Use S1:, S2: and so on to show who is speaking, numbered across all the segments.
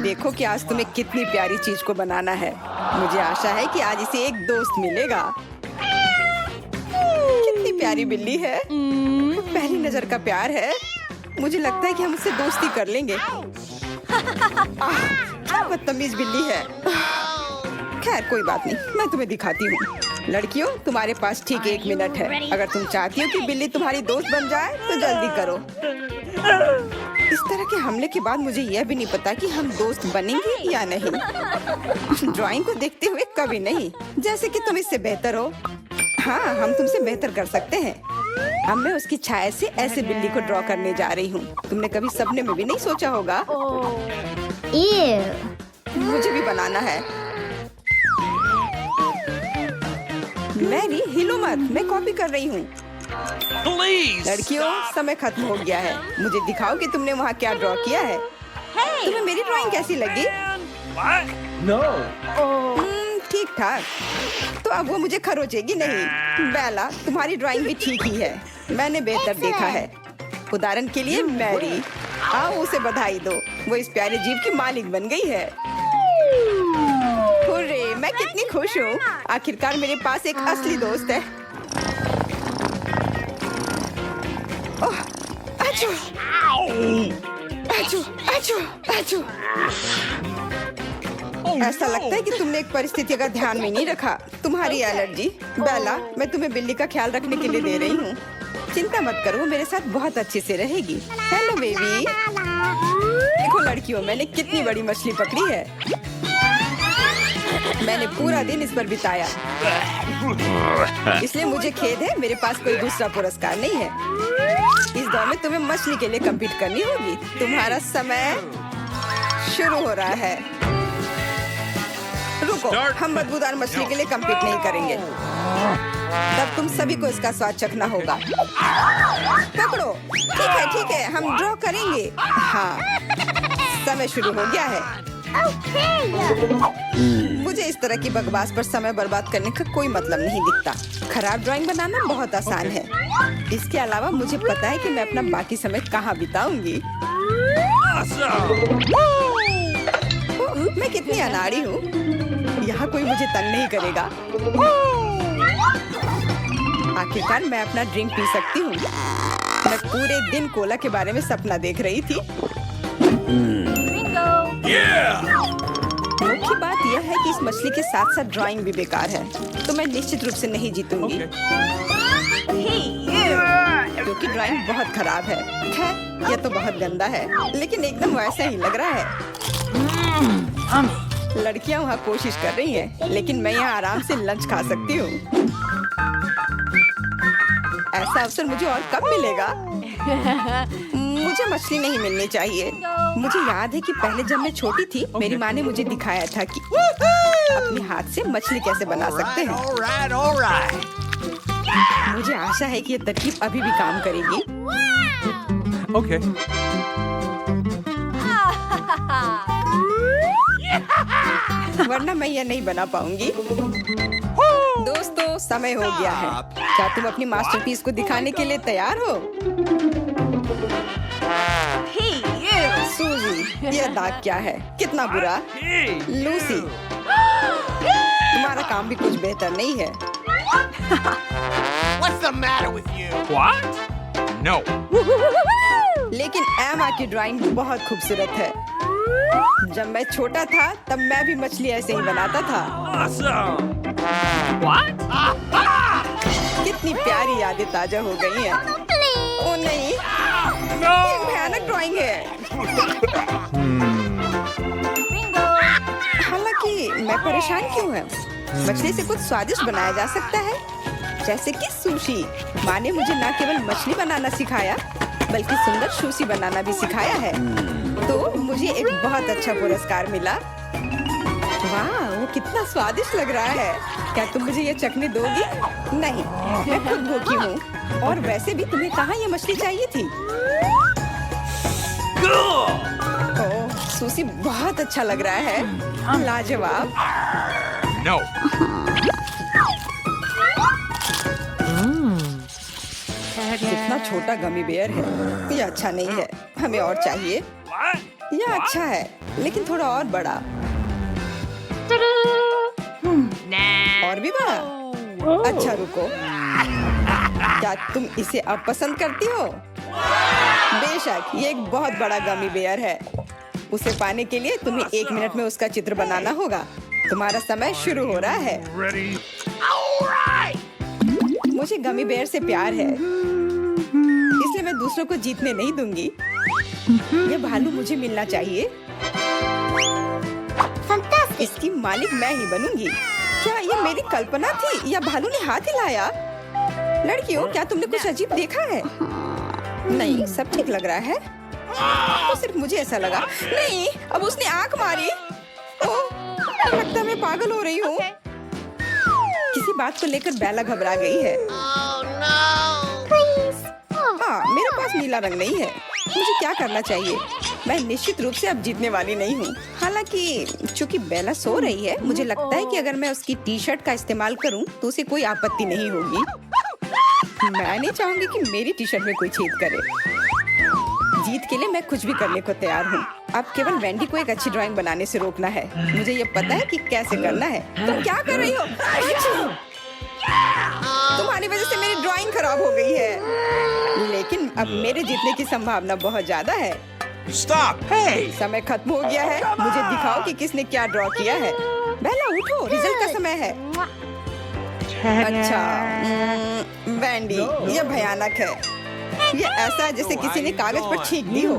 S1: देखो कि आज तुम्हें कितनी प्यारी चीज को बनाना है। मुझे आशा है कि आज इसे एक दोस्त मिलेगा। कितनी प्यारी बिल्ली है। पहली नजर का प्यार है। मुझे लगता है कि हम उससे दोस्ती कर लेंगे। क्या बदतमीज बिल्ली है। खैर कोई बात नहीं, मैं तुम्हें दिखाती हूँ। लड़कियों, तुम्हारे पास ठीक 1 मिनट है। अगर तुम चाहती हो कि बिल्ली तुम्हारी दोस्त बन जाए तो जल्दी करो। इस तरह के हमले के बाद मुझे यह भी नहीं पता कि हम दोस्त बनेंगे या नहीं। ड्राइंग को देखते हुए कभी नहीं, जैसे कि तुम इससे बेहतर हो। हाँ, हम तुमसे बेहतर कर सकते हैं। अब मैं उसकी छाया से ऐसे बिल्ली को ड्रॉ करने जा रही हूँ। तुमने कभी सपने में भी नहीं सोचा होगा। मुझे भी बनाना है। मैरी, हिलो मत, मैं कॉपी कर रही हूँ। लड़कियों, समय खत्म हो गया है। मुझे दिखाओ कि तुमने वहाँ क्या ड्रॉ किया है। तुम्हें मेरी ड्राइंग कैसी लगी? ठीक ठाक। तो अब वो मुझे खरोचेगी नहीं। बेला, तुम्हारी ड्राइंग भी ठीक ही है। मैंने बेहतर देखा है। उदाहरण के लिए मैरी, आओ उसे बधाई दो। वो इस प्यारे जीव की मालिक बन गई है। हुर्रे, मैं कितनी खुश हूँ। आखिरकार मेरे पास एक असली दोस्त है। ओह, आचू, आचू, आचू, आचू। ऐसा लगता है कि तुमने एक परिस्थिति का ध्यान में नहीं रखा। तुम्हारी एलर्जी। बेला, मैं तुम्हें बिल्ली का ख्याल रखने के लिए दे रही हूँ। चिंता मत करो, वो मेरे साथ बहुत अच्छे से रहेगी। Hello baby. देखो लड़कियों, मैंने कितनी बड़ी मछली पकड़ी है। मैंने पूरा दिन इस पर बिताया, इसलिए मुझे खेद है मेरे पास कोई दूसरा पुरस्कार नहीं है। इस दौर में तुम्हें मछली के लिए कम्पीट करनी होगी। तुम्हारा समय शुरू हो रहा है। रुको, हम बदबूदार मछली के लिए कम्पीट नहीं करेंगे। तब तुम सभी को इसका स्वाद चखना होगा। पकड़ो। ठीक है, हम ड्रॉ करेंगे। हाँ, समय शुरू हो गया है। मुझे इस तरह की बकवास पर समय बर्बाद करने का कोई मतलब नहीं दिखता। खराब ड्राइंग बनाना बहुत आसान है। इसके अलावा मुझे पता है कि मैं अपना बाकी समय कहाँ बिताऊंगी। मैं कितनी अनाड़ी हूँ। यहाँ कोई मुझे तंग नहीं करेगा। आखिरकार मैं अपना ड्रिंक पी सकती हूँ। मैं पूरे दिन कोला के बारे में सपना देख रही थी। मुख्य बात यह है कि इस मछली के साथ साथ ड्राइंग भी बेकार है, तो मैं निश्चित रूप से नहीं जीतूंगी। क्योंकि ड्राइंग बहुत खराब है। खैर, यह तो बहुत गंदा है, लेकिन एकदम वैसा ही लग रहा है। लड़कियां वहाँ कोशिश कर रही हैं, लेकिन मैं यहाँ आराम से लंच खा सकती हूँ। ऐसा अवसर मुझे और कब मिलेगा? मुझे मछली नहीं मिलनी चाहिए। मुझे याद है कि पहले जब मैं छोटी थी, मेरी माँ ने मुझे दिखाया था कि अपने हाथ से मछली कैसे बना सकते हैं। मुझे आशा है कि ये तरकीब अभी भी काम करेगी।
S2: Okay.
S1: वरना मैं यह नहीं बना पाऊंगी। दोस्तों, समय हो गया है। क्या तुम अपनी मास्टरपीस को दिखाने के लिए तैयार हो? सूजी, यह दाग क्या है? कितना बुरा। लूसी, तुम्हारा काम भी कुछ बेहतर नहीं है।
S3: What's the matter with you?
S2: What? No.
S1: लेकिन एमा की ड्राइंग बहुत खूबसूरत है। जब मैं छोटा था तब मैं भी मछली ऐसे ही बनाता था।
S2: Awesome. What?
S1: कितनी प्यारी यादें ताजा हो गई हैं। ओ नहीं,
S2: No.
S1: ये भयानक ड्राइंग है। हालांकि मैं परेशान क्यों है? मछली से कुछ स्वादिष्ट बनाया जा सकता है, जैसे कि सुशी। माँ ने मुझे न केवल मछली बनाना सिखाया, बल्कि सुंदर सुशी बनाना भी सिखाया है। तो मुझे एक बहुत अच्छा पुरस्कार मिला। वाह, वो कितना स्वादिष्ट लग रहा है। क्या तुम मुझे ये चखने दोगी? नहीं, मैं खुद भूखी हूँ। और वैसे भी तुम्हें कहाँ ये मछली चाहिए थी? ओह, सुशी बहुत अच्छा लग रहा है। लाजवाब।
S2: No.
S1: कितना छोटा गमी बेयर है। ये अच्छा नहीं है, हमें और चाहिए।
S2: What?
S1: यह अच्छा है, लेकिन थोड़ा और बड़ा। और भी बड़ा। अच्छा रुको, क्या तुम इसे अब पसंद करती हो? बेशक, ये एक बहुत बड़ा गमी बेयर है। उसे पाने के लिए तुम्हें 1 मिनट में उसका चित्र बनाना होगा। तुम्हारा समय शुरू हो रहा है।
S2: Ready?
S1: मुझे गमी बेयर से प्यार है, इसलिए मैं दूसरों को जीतने नहीं दूंगी। ये भालू मुझे मिलना चाहिए। इसकी मालिक मैं ही बनूंगी। क्या ये मेरी कल्पना थी या भालू ने हाथ हिलाया? लड़कियों, क्या तुमने कुछ अजीब देखा है? नहीं, सब ठीक लग रहा है। तो सिर्फ मुझे ऐसा लगा। नहीं, अब उसने आंख मारी। ओह, लगता है मैं पागल हो रही हूँ। किसी बात को लेकर बेला घबरा गई है। हाँ, मेरे पास नीला रंग नहीं है। मुझे क्या करना चाहिए? मैं निश्चित रूप से अब जीतने वाली नहीं हूँ। हालांकि चूंकि बेला सो रही है, मुझे लगता है कि अगर मैं उसकी टी शर्ट का इस्तेमाल करूँ तो उसे कोई आपत्ति नहीं होगी। मैं नहीं चाहूंगी कि मेरी टी शर्ट में कोई छेद करे। जीत के लिए मैं कुछ भी करने को तैयार हूँ। अब केवल वेंडी को एक अच्छी ड्राइंग बनाने से रोकना है। मुझे ये पता है कि कैसे करना है। तुम क्या कर रही हो? तुम्हारी वजह से मेरी ड्राइंग खराब हो गई है। लेकिन अब मेरे जीतने की संभावना बहुत ज्यादा है।
S2: Stop! Hey!
S1: समय खत्म हो गया है। मुझे दिखाओ कि किसने क्या ड्रॉ किया है। बेला उठो, रिजल्ट का समय है। अच्छा, वेंडी, यह भयानक है। ये ऐसा है जैसे किसी ने कागज पर छींक दी हो।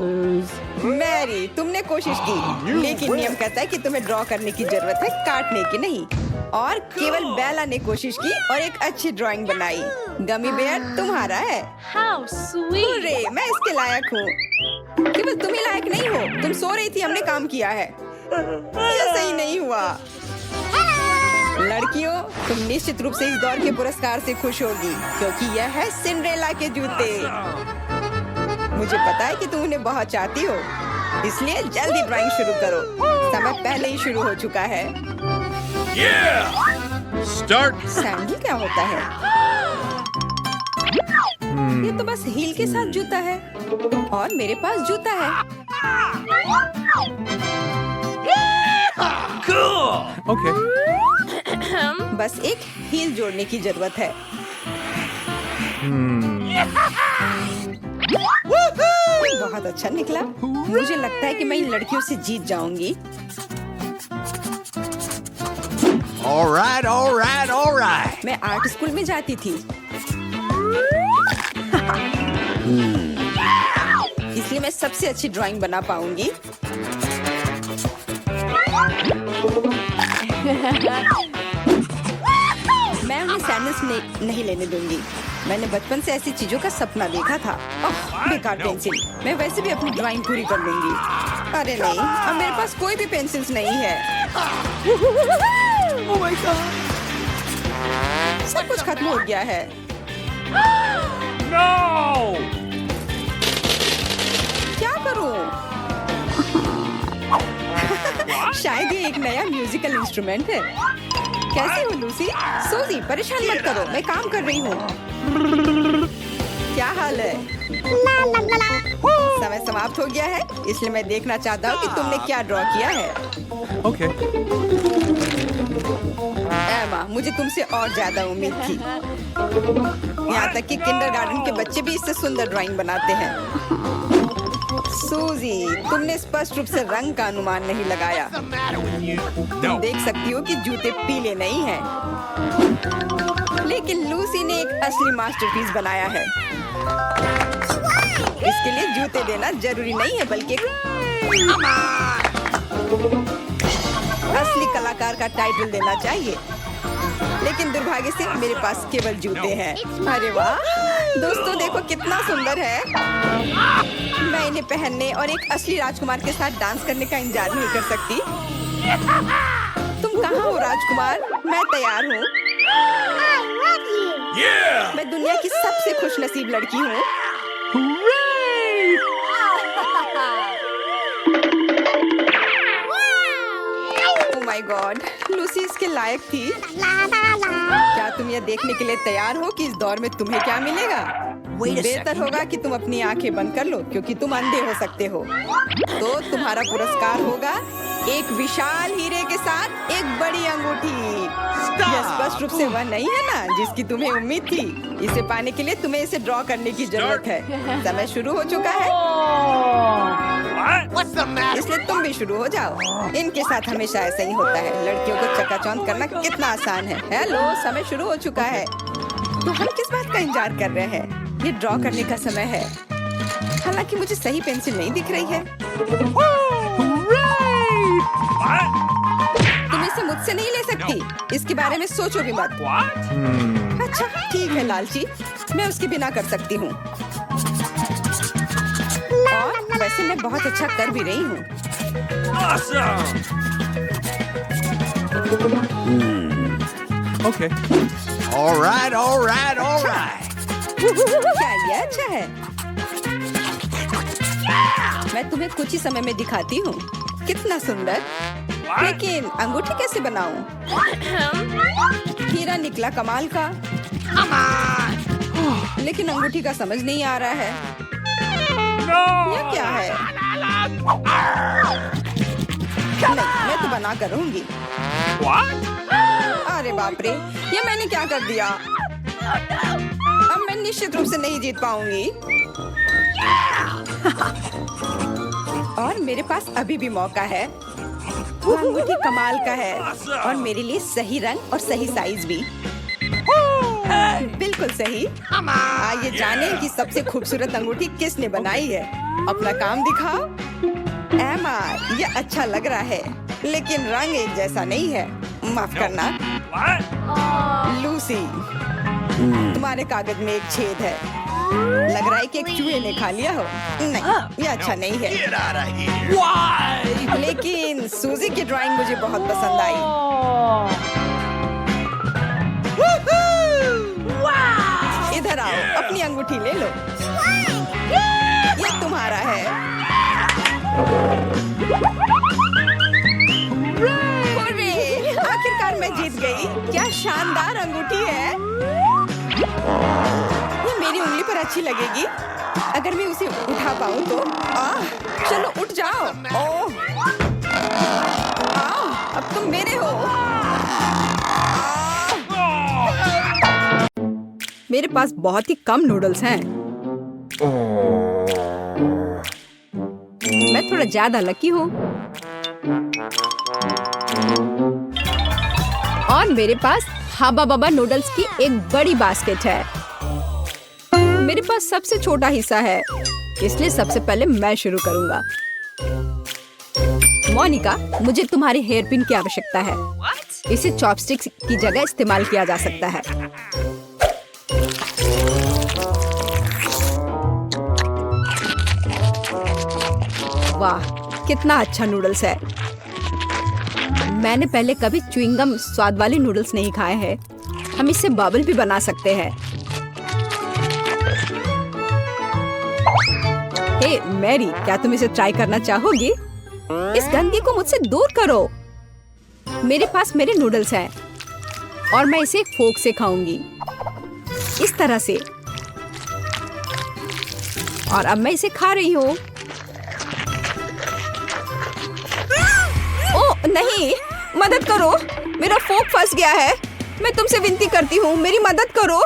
S1: मैरी, तुमने कोशिश की, लेकिन नियम कहता है कि तुम्हें ड्रॉ करने की जरूरत है, काटने की नहीं। और केवल बेला ने कोशिश की और एक अच्छी ड्राइंग बनाई। गमी बेयर तुम्हारा है।
S3: How sweet!
S1: हुर्रे, मैं इसके लायक हूँ। केवल तुम ही लायक नहीं हो। तुम सो रही थी, हमने काम किया है। यह सही नहीं हुआ। लड़कियों, तुम निश्चित रूप से इस दौर के पुरस्कार से खुश होगी, क्योंकि यह है सिंड्रेला के जूते। मुझे पता है कि तुम उन्हें बहुत चाहती हो, इसलिए जल्दी ड्राइंग शुरू करो। समय पहले ही शुरू हो चुका है।
S2: Yeah! Start!
S1: सैंडल क्या होता है? ये तो बस हील के साथ जूता है, और मेरे पास जूता है।
S2: Cool!
S4: Okay.
S1: बस एक हील जोड़ने की जरूरत है। बहुत अच्छा निकला। मुझे लगता है कि मैं इन लड़कियों से जीत जाऊंगी।
S2: All right, all right, all right.
S1: मैं आर्ट स्कूल में जाती थी, इसलिए मैं सबसे अच्छी ड्राइंग बना पाऊंगी। मैं उन्हें सैंडल्स नहीं लेने दूंगी। मैंने बचपन से ऐसी चीजों का सपना देखा था। ओह, बेकार पेंसिल। मैं वैसे भी अपनी ड्राइंग पूरी कर लूंगी। अरे नहीं, अब मेरे पास कोई भी पेंसिल्स नहीं है।
S4: Oh my god.
S1: सब कुछ खत्म हो गया है।
S2: No!
S1: क्या करूं? शायद ये एक नया म्यूजिकल इंस्ट्रूमेंट है। कैसे हो लूसी? सूजी, परेशान मत करो, मैं काम कर रही हूँ। क्या हाल है? समय समाप्त हो गया है, इसलिए मैं देखना चाहता हूँ कि तुमने क्या ड्रॉ किया है।
S4: Okay.
S1: एमा, मुझे तुमसे और ज्यादा उम्मीद थी। यहाँ तक कि किंडरगार्टन के बच्चे भी इससे सुंदर ड्राइंग बनाते हैं। सूजी, तुमने स्पष्ट रूप से रंग का अनुमान नहीं लगाया। तुम
S2: No!
S1: देख सकती हो कि जूते पीले नहीं हैं, लेकिन लूसी ने एक असली मास्टरपीस बनाया है। इसके लिए जूते देना जरूरी नहीं है, बल्कि असली कलाकार का टाइटल देना चाहिए। लेकिन दुर्भाग्य से मेरे पास केवल जूते हैं। अरे वाह दोस्तों, देखो कितना सुंदर है। मैं इन्हें पहनने और एक असली राजकुमार के साथ डांस करने का इंतजार नहीं कर सकती। तुम कहाँ हो राजकुमार? मैं तैयार हूँ।
S2: Yeah!
S1: मैं दुनिया की सबसे खुशनसीब लड़की हूँ। ओह माय गॉड, लूसी इसके लायक थी। क्या तुम यह देखने के लिए तैयार हो कि इस दौर में तुम्हें क्या मिलेगा? बेहतर होगा कि तुम अपनी आंखें बंद कर लो क्योंकि तुम अंधे हो सकते हो। तो तुम्हारा पुरस्कार होगा एक विशाल हीरे के साथ एक बड़ी अंगूठी। यह स्पष्ट रूप से वह नहीं है ना जिसकी तुम्हें उम्मीद थी। इसे पाने के लिए तुम्हें इसे ड्रॉ करने की जरूरत है। समय शुरू हो चुका है, इसलिए तुम भी शुरू हो जाओ। इनके साथ हमेशा ऐसा ही होता है। लड़कियों को चकाचौंध करना कितना आसान है। हेलो, समय शुरू हो चुका है। तो हम किस बात का इंतजार कर रहे हैं? ये ड्रॉ करने का समय है। हालांकि मुझे सही पेंसिल नहीं दिख रही है। तुम इसे मुझसे नहीं ले सकती। इसके बारे में सोचो भी मत। अच्छा ठीक है लालची, मैं उसके बिना कर सकती हूँ। और वैसे मैं बहुत अच्छा कर भी रही हूँ।
S2: Okay. All right, all right, all right.
S1: क्या ये अच्छा है? मैं तुम्हें कुछ ही समय में दिखाती हूँ। कितना सुंदर। लेकिन अंगूठी कैसे बनाऊं? हीरा निकला कमाल का, लेकिन अंगूठी का समझ नहीं आ रहा है। यह क्या है? नहीं, मैं तो बना कर रहूंगी। अरे बाप रे, ये मैंने क्या कर दिया? अब मैं निश्चित रूप से नहीं जीत पाऊंगी। और मेरे पास अभी भी मौका है। वो अंगूठी कमाल का है और मेरे लिए सही रंग और सही साइज भी। बिल्कुल सही। आइए जाने कि सबसे खूबसूरत अंगूठी किसने बनाई है। अपना काम दिखाओ। एमा, ये अच्छा लग रहा है, लेकिन रंग एक जैसा नहीं है। माफ करना। लूसी, तुम्हारे कागज में एक छेद है। लग रहा है कि एक चूहे ने खा लिया हो। नहीं, ये अच्छा नहीं है। लेकिन सूजी की ड्राइंग मुझे बहुत पसंद आई। इधर आओ, अपनी अंगूठी ले लो। ये तुम्हारा है। आखिरकार मैं जीत गई। क्या शानदार अंगूठी है। ये मेरी उंगली पर अच्छी लगेगी अगर मैं उसे उठा पाऊँ तो। चलो उठ जाओ। ओह, अब तुम मेरे हो। मेरे पास बहुत ही कम नूडल्स हैं। मैं थोड़ा ज्यादा लकी हूँ। और मेरे पास हाबा बाबा नूडल्स की एक बड़ी बास्केट है। मेरे पास सबसे छोटा हिस्सा है, इसलिए सबसे पहले मैं शुरू करूंगा। मोनिका, मुझे तुम्हारी हेयर पिन की आवश्यकता है। इसे चॉपस्टिक्स की जगह इस्तेमाल किया जा सकता है। वाह, कितना अच्छा नूडल्स है। मैंने पहले कभी च्युइंगम स्वाद वाले नूडल्स नहीं खाए हैं। हम इससे बबल भी बना सकते हैं। हे मैरी, क्या तुम इसे ट्राई करना चाहोगी? इस गंदगी को मुझसे दूर करो। मेरे पास मेरे नूडल्स हैं और मैं इसे फोक से खाऊंगी, इस तरह से। और अब मैं इसे खा रही हूँ। ओह नहीं, मदद करो, मेरा फोक फंस गया है। मैं तुमसे विनती करती हूँ, मेरी मदद करो।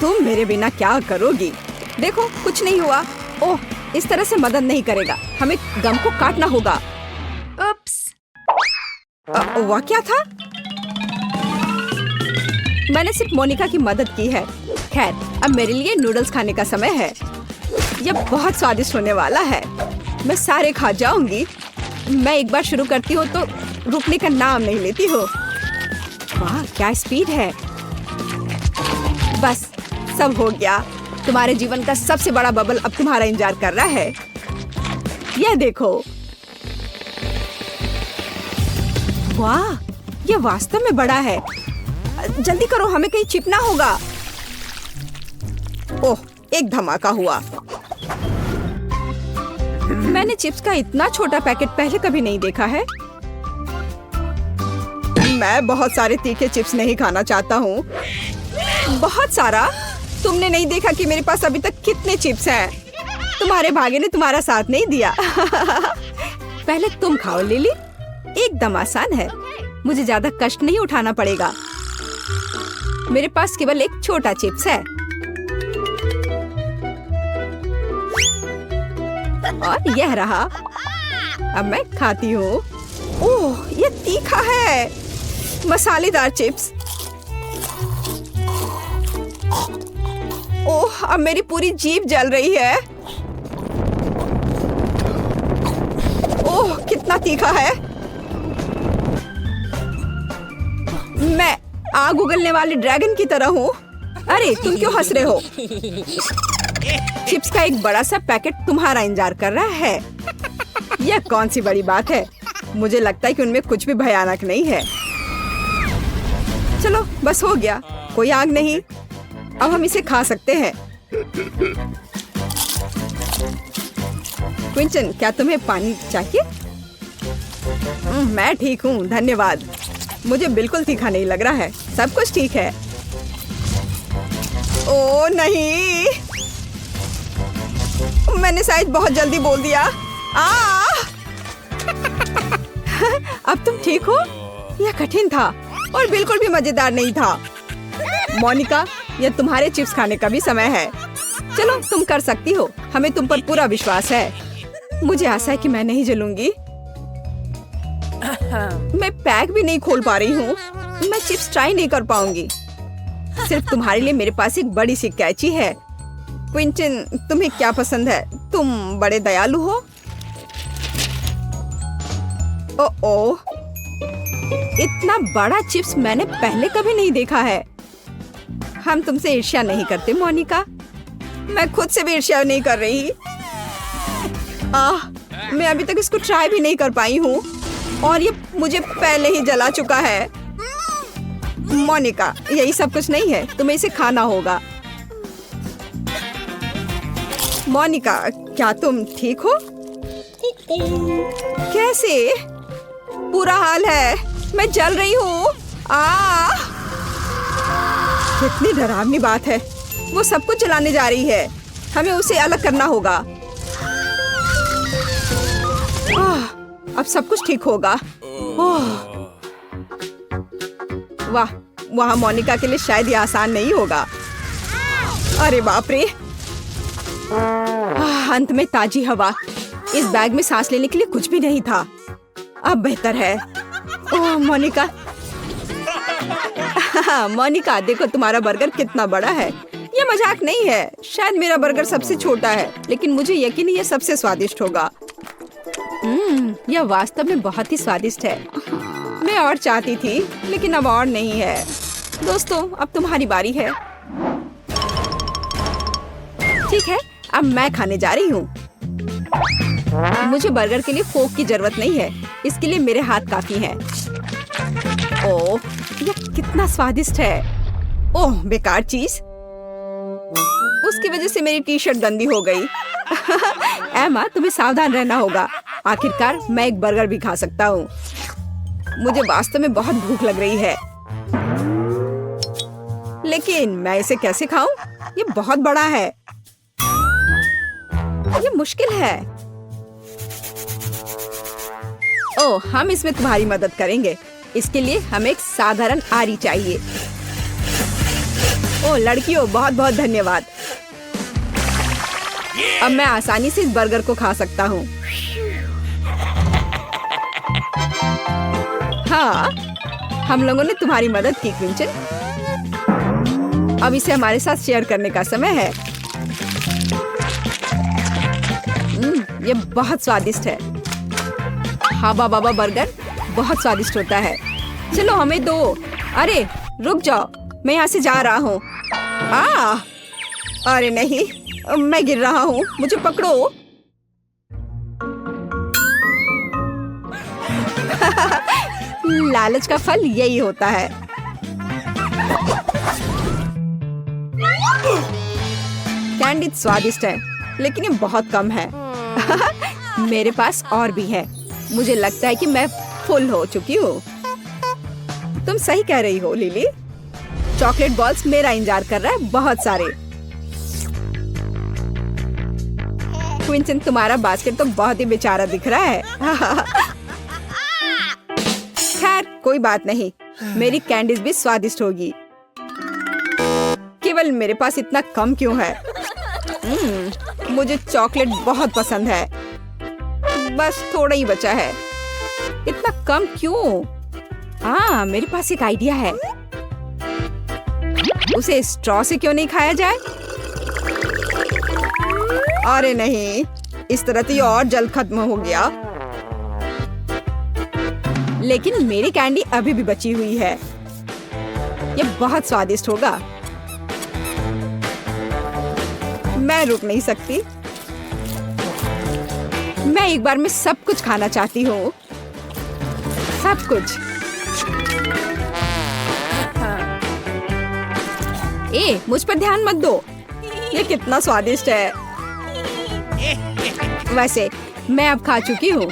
S1: तुम मेरे बिना क्या करोगी? देखो, कुछ नहीं हुआ। ओह, इस तरह से मदद नहीं करेगा। हमें गम को काटना होगा। उप्स। वह क्या था? मैंने सिर्फ मोनिका की मदद की है। खैर, अब मेरे लिए नूडल्स खाने का समय है। यह बहुत स्वादिष्ट होने वाला है। मैं सारे खा जाऊंगी। मैं एक बार शुरू करती हूँ तो रुकने का नाम नहीं लेती हो। वाह, क्या स्पीड है। बस, सब हो गया। तुम्हारे जीवन का सबसे बड़ा बबल अब तुम्हारा इंतजार कर रहा है। यह देखो। वाह, यह वास्तव में बड़ा है। जल्दी करो, हमें कहीं चिपना होगा। ओह, एक धमाका हुआ। मैंने चिप्स का इतना छोटा पैकेट पहले कभी नहीं देखा है। मैं बहुत सारे तीखे चिप्स नहीं खाना चाहता हूँ। बहुत सारा? तुमने नहीं देखा कि मेरे पास अभी तक कितने चिप्स हैं? तुम्हारे भाग्य ने तुम्हारा साथ नहीं दिया। पहले तुम खाओ लिली, एकदम आसान है। मुझे ज्यादा कष्ट नहीं उठाना पड़ेगा। मेरे पास केवल एक छोटा चिप्स है और यह रहा। अब मैं खाती हूँ। ओह, ये तीखा है। मसालेदार चिप्स। ओह, अब मेरी पूरी जीभ जल रही है। ओह, कितना तीखा है। मैं आग उगलने वाले ड्रैगन की तरह हूँ। अरे तुम क्यों हंस रहे हो? चिप्स का एक बड़ा सा पैकेट तुम्हारा इंतजार कर रहा है। यह कौन सी बड़ी बात है? मुझे लगता है कि उनमें कुछ भी भयानक नहीं है। चलो बस हो गया, कोई आग नहीं। अब हम इसे खा सकते हैं। क्विंटन, क्या तुम्हें पानी चाहिए? मैं ठीक हूँ, धन्यवाद। मुझे बिल्कुल तीखा नहीं लग रहा है। सब कुछ ठीक है। ओ नहीं, मैंने शायद बहुत जल्दी बोल दिया। अब तुम ठीक हो? यह कठिन था और बिल्कुल भी मजेदार नहीं था। मोनिका, यह तुम्हारे चिप्स खाने का भी समय है। चलो तुम कर सकती हो, हमें तुम पर पूरा विश्वास है। मुझे आशा है कि मैं नहीं जलूंगी। मैं पैक भी नहीं खोल पा रही हूँ। मैं चिप्स ट्राई नहीं कर पाऊंगी। सिर्फ तुम्हारे लिए मेरे पास एक बड़ी सी कैची है। क्विंटन, तुम्हें क्या पसंद है? तुम बड़े दयालु हो। ओह, इतना बड़ा चिप्स मैंने पहले कभी नहीं देखा है। हम तुमसे ईर्ष्या नहीं करते मोनिका। मैं खुद से भी ईर्ष्या नहीं कर रही। मैं अभी तक इसको ट्राई भी नहीं कर पाई हूँ और ये मुझे पहले ही जला चुका है। मोनिका, यही सब कुछ नहीं है, तुम्हें इसे खाना होगा। मोनिका, क्या तुम ठीक हो? कैसे? बुरा हाल है, मैं जल रही हूँ। कितनी डरावनी बात है। वो सब कुछ जलाने जा रही है। हमें उसे अलग करना होगा। अब सब कुछ ठीक होगा। वाह, वहाँ मोनिका के लिए शायद ये आसान नहीं होगा। अरे बाप रे। अंत में ताजी हवा। इस बैग में सांस लेने के लिए कुछ भी नहीं था। अब बेहतर है। ओह मोनिका। मोनिका, देखो तुम्हारा बर्गर कितना बड़ा है। ये मजाक नहीं है। शायद मेरा बर्गर सबसे छोटा है, लेकिन मुझे यकीन है ये सबसे स्वादिष्ट होगा। यह वास्तव में बहुत ही स्वादिष्ट है। मैं और चाहती थी, लेकिन अब और नहीं है। दोस्तों, अब तुम्हारी बारी है। ठीक है, अब मैं खाने जा रही हूँ। मुझे बर्गर के लिए फोक की जरूरत नहीं है। इसके लिए मेरे हाथ काफी हैं। ओह, यह कितना स्वादिष्ट है। ओह, बेकार चीज। उसकी वजह से मेरी टी शर्ट गंदी हो गई। एमा, तुम्हें सावधान रहना होगा। आखिरकार मैं एक बर्गर भी खा सकता हूँ। मुझे वास्तव में बहुत भूख लग रही है, लेकिन मैं इसे कैसे खाऊं? ये बहुत बड़ा है। ये मुश्किल है। ओह, हम इसमें तुम्हारी मदद करेंगे। इसके लिए हमें एक साधारण आरी चाहिए। ओह लड़कियों, बहुत बहुत धन्यवाद। अब मैं आसानी से इस बर्गर को खा सकता हूँ। हाँ, हम लोगों ने तुम्हारी मदद की क्विंटन। अब इसे हमारे साथ शेयर करने का समय है। ये बहुत स्वादिष्ट है। हाबा बाबा बर्गर बहुत स्वादिष्ट होता है। चलो हमें दो। अरे रुक जाओ, मैं यहाँ से जा रहा हूँ। अरे नहीं, मैं गिर रहा हूँ, मुझे पकड़ो। लालच का फल यही होता है। कैंडी स्वादिष्ट है, लेकिन ये बहुत कम है। मेरे पास और भी है। मुझे लगता है कि मैं फुल हो चुकी हूँ। तुम सही कह रही हो लिली। चॉकलेट बॉल्स मेरा इंतजार कर रहा है, बहुत सारे। क्विंटन, तुम्हारा बास्केट तो बहुत ही बेचारा दिख रहा है। खैर कोई बात नहीं, मेरी कैंडीज भी स्वादिष्ट होगी। केवल मेरे पास इतना कम क्यों है? मुझे चॉकलेट बहुत पसंद है। बस थोड़ा ही बचा है। इतना कम क्यों? हाँ, मेरे पास एक आइडिया है। उसे स्ट्रॉ से क्यों नहीं खाया जाए? अरे नहीं, इस तरह तो ये और जल्द खत्म हो गया। लेकिन मेरी कैंडी अभी भी बची हुई है। ये बहुत स्वादिष्ट होगा। मैं रुक नहीं सकती। मैं एक बार में सब कुछ खाना चाहती हूँ। सब कुछ। ए, मुझ पर ध्यान मत दो। ये कितना स्वादिष्ट है। वैसे मैं अब खा चुकी हूँ।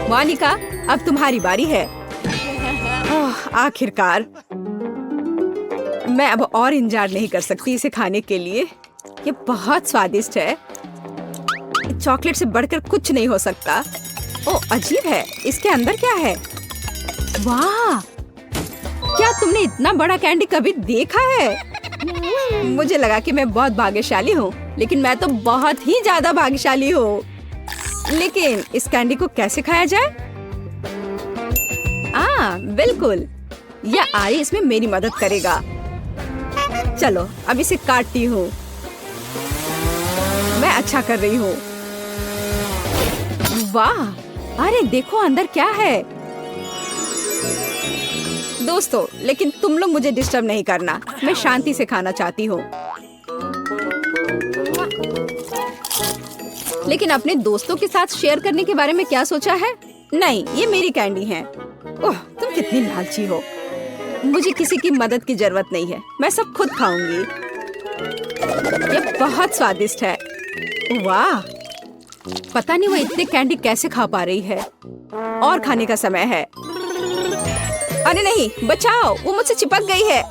S1: मोनिका, अब तुम्हारी बारी है। आखिरकार। मैं अब और इंतजार नहीं कर सकती इसे खाने के लिए। ये बहुत स्वादिष्ट है। चॉकलेट से बढ़कर कुछ नहीं हो सकता। ओह, अजीब है। इसके अंदर क्या है? वाह! क्या तुमने इतना बड़ा कैंडी कभी देखा है? मुझे लगा कि मैं बहुत भाग्यशाली हूँ, लेकिन मैं तो बहुत ही ज्यादा भाग्यशाली हूँ। लेकिन इस कैंडी को कैसे खाया जाए? बिल्कुल। यह आरी इसमें मेरी मदद करेगा। चलो, अब इसे काटती हूँ। मैं अच्छा कर रही हूँ। वाह! अरे देखो अंदर क्या है। दोस्तों, लेकिन तुम लोग मुझे डिस्टर्ब नहीं करना। मैं शांति से खाना चाहती हूँ। लेकिन अपने दोस्तों के साथ शेयर करने के बारे में क्या सोचा है? नहीं, ये मेरी कैंडी है। ओह, तुम कितनी लालची हो। मुझे किसी की मदद की जरूरत नहीं है। मैं सब खुद खाऊंगी। ये बहुत स्वादिष्ट है। वाह! पता नहीं वो इतने कैंडी कैसे खा पा रही है। और खाने का समय है। अरे नहीं, बचाओ, वो मुझसे चिपक गई है।